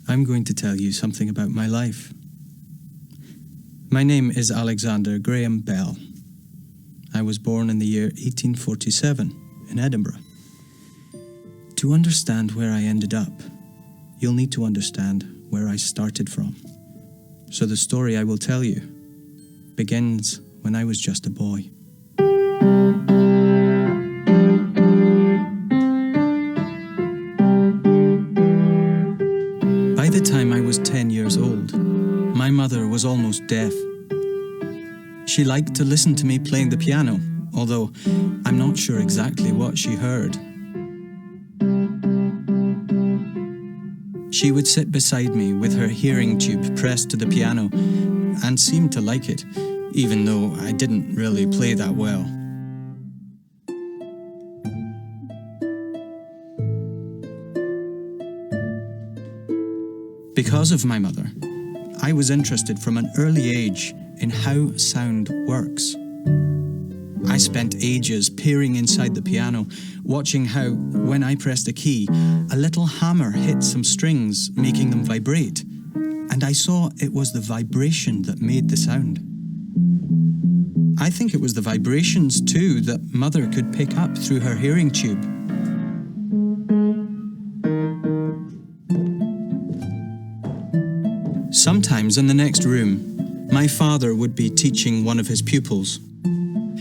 I'm going to tell you something about my life. My name is Alexander Graham Bell. I was born in the year 1847 in Edinburgh. To understand where I ended up, you'll need to understand where I started from. So the story I will tell you begins when I was just a boy. By the time I was 10 years old, my mother was almost deaf. She liked to listen to me playing the piano, although I'm not sure exactly what she heard. She would sit beside me with her hearing tube pressed to the piano and seemed to like it, even though I didn't really play that well. Because of my mother, I was interested from an early age in how sound works. I spent ages peering inside the piano, watching how, when I pressed a key, a little hammer hit some strings, making them vibrate, and I saw it was the vibration that made the sound. I think it was the vibrations, too, that Mother could pick up through her hearing tube. Sometimes in the next room, my father would be teaching one of his pupils.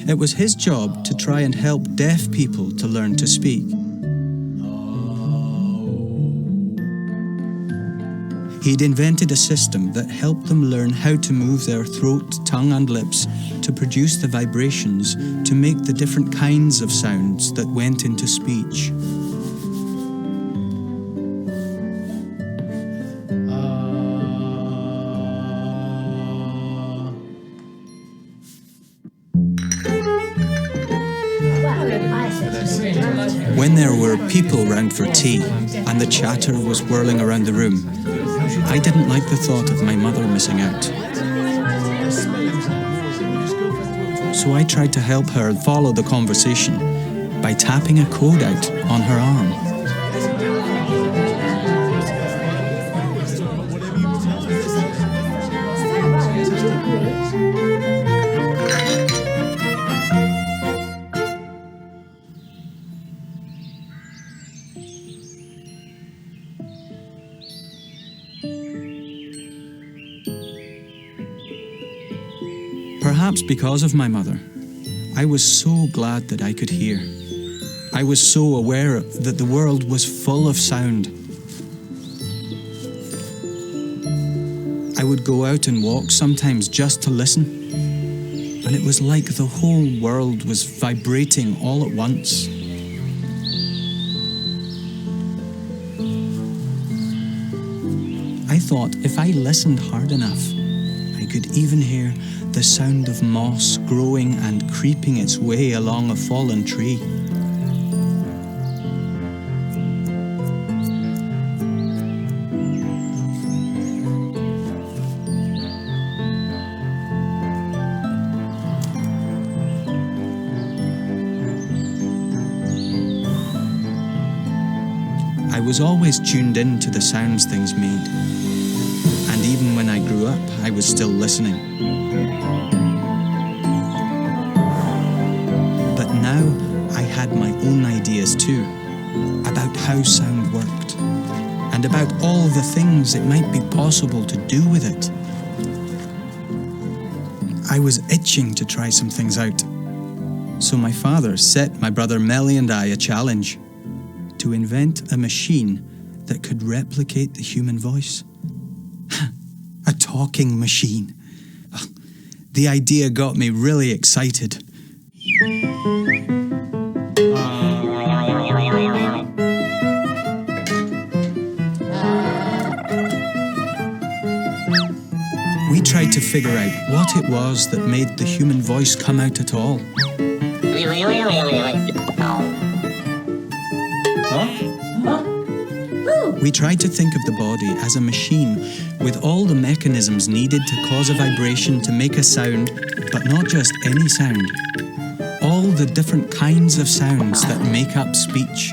It was his job to try and help deaf people to learn to speak. He'd invented a system that helped them learn how to move their throat, tongue and lips to produce the vibrations to make the different kinds of sounds that went into speech. When there were people round for tea and the chatter was whirling around the room, I didn't like the thought of my mother missing out. So I tried to help her follow the conversation by tapping a code out on her arm. Perhaps because of my mother, I was so glad that I could hear. I was so aware that the world was full of sound. I would go out and walk sometimes just to listen, and it was like the whole world was vibrating all at once. I thought if I listened hard enough, I could even hear the sound of moss growing and creeping its way along a fallen tree. I was always tuned in to the sounds things made, and even when I grew up, I was still listening. But now I had my own ideas too, about how sound worked, and about all the things it might be possible to do with it. I was itching to try some things out, so my father set my brother Melly and I a challenge to invent a machine that could replicate the human voice. A talking machine. The idea got me really excited. We tried to figure out what it was that made the human voice come out at all. We tried to think of the body as a machine with all the mechanisms needed to cause a vibration to make a sound, but not just any sound. All the different kinds of sounds that make up speech.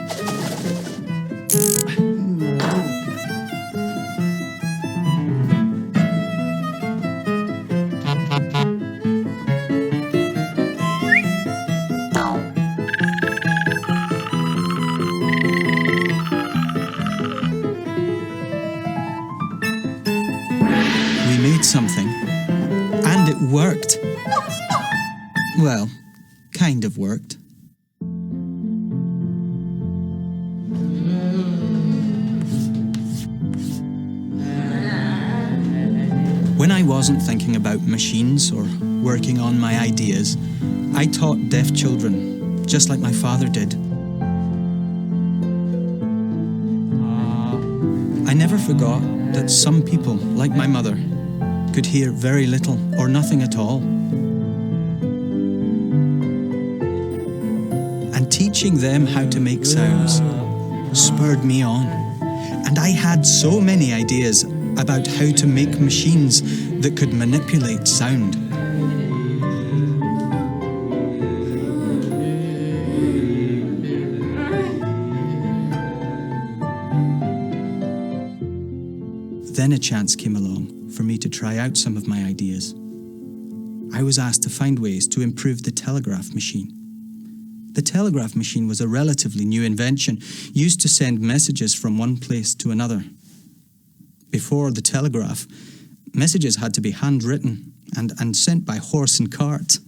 something, and it worked. Well, kind of worked. When I wasn't thinking about machines or working on my ideas, I taught deaf children, just like my father did. I never forgot that some people, like my mother, could hear very little or nothing at all. And teaching them how to make sounds spurred me on. And I had so many ideas about how to make machines that could manipulate sound. Then a chance came along for me to try out some of my ideas. I was asked to find ways to improve the telegraph machine. The telegraph machine was a relatively new invention used to send messages from one place to another. Before the telegraph, messages had to be handwritten and sent by horse and cart.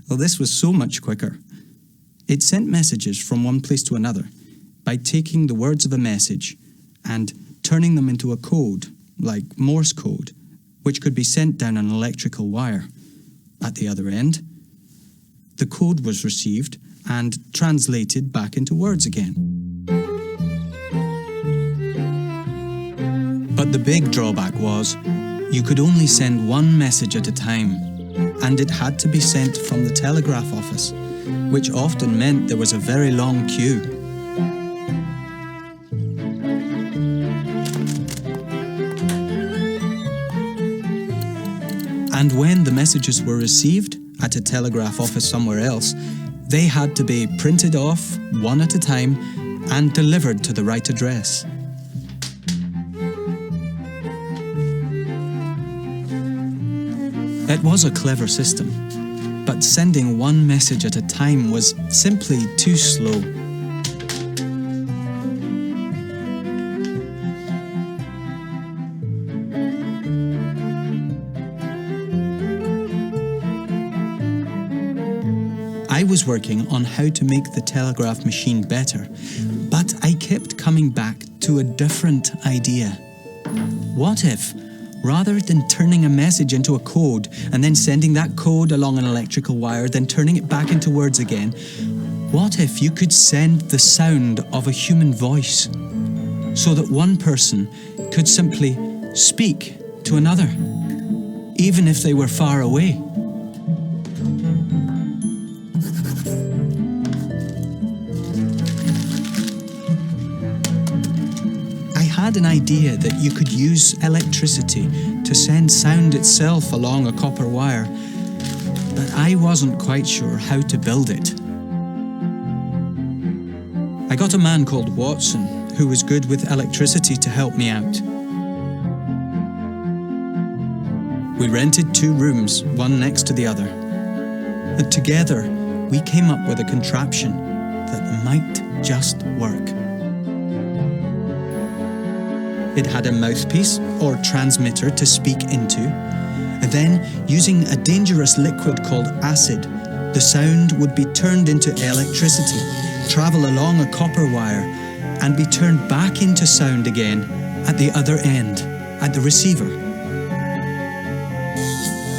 Well, this was so much quicker. It sent messages from one place to another by taking the words of a message and turning them into a code, like Morse code, which could be sent down an electrical wire. At the other end, the code was received and translated back into words again. But the big drawback was, you could only send one message at a time, and it had to be sent from the telegraph office, which often meant there was a very long queue. And when the messages were received at a telegraph office somewhere else, they had to be printed off one at a time and delivered to the right address. It was a clever system, but sending one message at a time was simply too slow. I was working on how to make the telegraph machine better, but I kept coming back to a different idea. What if, rather than turning a message into a code and then sending that code along an electrical wire, then turning it back into words again, what if you could send the sound of a human voice so that one person could simply speak to another, even if they were far away? I had an idea that you could use electricity to send sound itself along a copper wire, but I wasn't quite sure how to build it. I got a man called Watson who was good with electricity to help me out. We rented 2 rooms, one next to the other, and together we came up with a contraption that might just work. It had a mouthpiece or transmitter to speak into. And then, using a dangerous liquid called acid, the sound would be turned into electricity, travel along a copper wire, and be turned back into sound again at the other end, at the receiver.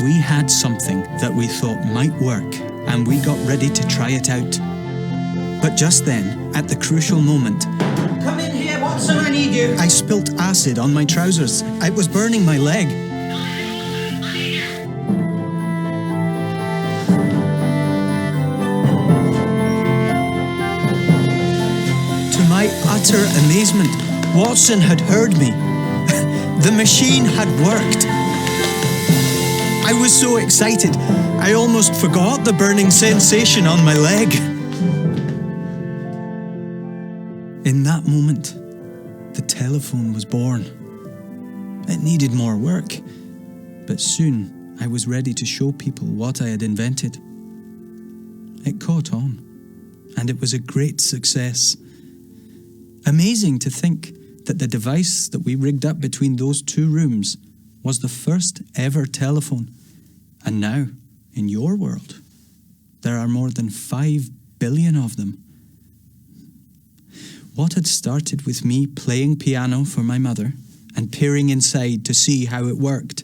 We had something that we thought might work, and we got ready to try it out. But just then, at the crucial moment, "Come in here, Watson, I need you." I spilt acid on my trousers. It was burning my leg. To my utter amazement, Watson had heard me. The machine had worked. I was so excited, I almost forgot the burning sensation on my leg. In that moment, the telephone was born. It needed more work, but soon I was ready to show people what I had invented. It caught on, and it was a great success. Amazing to think that the device that we rigged up between those 2 rooms was the first ever telephone. And now, in your world, there are more than 5 billion of them. What had started with me playing piano for my mother and peering inside to see how it worked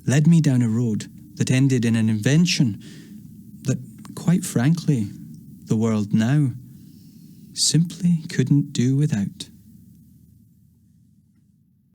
led me down a road that ended in an invention that, quite frankly, the world now simply couldn't do without.